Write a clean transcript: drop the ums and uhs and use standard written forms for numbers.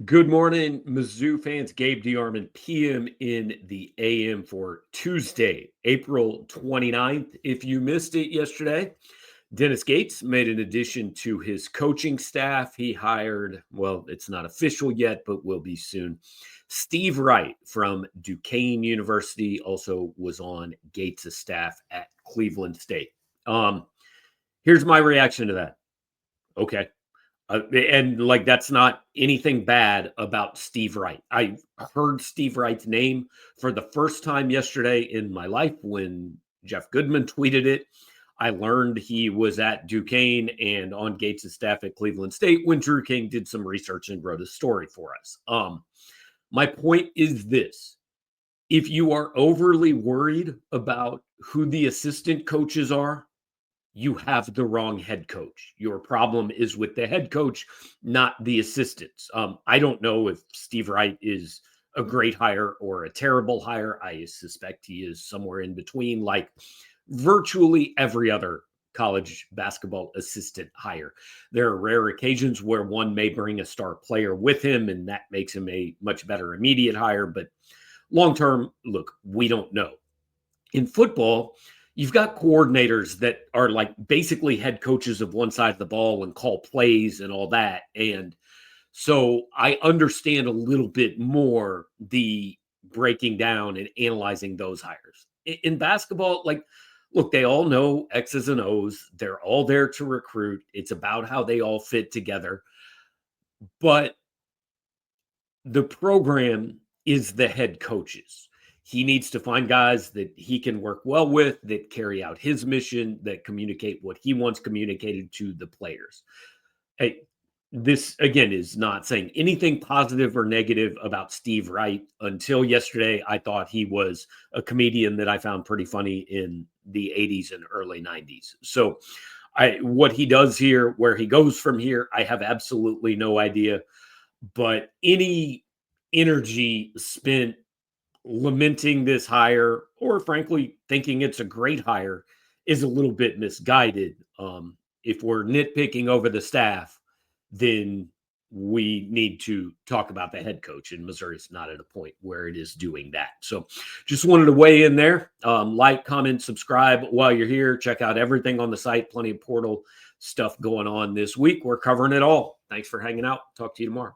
Good morning, Mizzou fans. Gabe DeArmond, PM in the AM for Tuesday, April 29th. If you missed it yesterday, Dennis Gates made an addition to his coaching staff. He hired, well, it's not official yet, but will be soon. Steve Wright from Duquesne University also was on Gates' staff at Cleveland State. Um, Here's my reaction to that. Okay. And like that's not anything bad about Steve Wright. I heard Steve Wright's name for the first time yesterday in my life when Jeff Goodman tweeted it. I learned he was at Duquesne and on Gates' staff at Cleveland State when Drew King did some research and wrote a story for us. My point is this: if you are overly worried about who the assistant coaches are, you have the wrong head coach. Your problem is with the head coach, not the assistants. I don't know if Steve Wright is a great hire or a terrible hire. I suspect he is somewhere in between, like virtually every other college basketball assistant hire. There are rare occasions where one may bring a star player with him, and that makes him a much better immediate hire. But long term, look, we don't know. In football, you've got coordinators that are like basically head coaches of one side of the ball and call plays and all that. And so I understand a little bit more the breaking down and analyzing those hires. In basketball, like, look, they all know X's and O's. They're all there to recruit. It's about how they all fit together. But the program is the head coaches. He needs to find guys that he can work well with, that carry out his mission, that communicate what he wants communicated to the players. Hey, this again is not saying anything positive or negative about Steve Wright. Until yesterday, I thought he was a comedian that I found pretty funny in the 80s and early 90s. So what he does here, where he goes from here, I have absolutely no idea. But any energy spent lamenting this hire or frankly thinking it's a great hire is a little bit misguided. If we're nitpicking over the staff, then we need to talk about the head coach, and Missouri's not at a point where it is doing that. So just wanted to weigh in there. Like, comment, subscribe while you're here. Check out everything on the site. Plenty of portal stuff going on this week. We're covering it all. Thanks for hanging out. Talk to you tomorrow.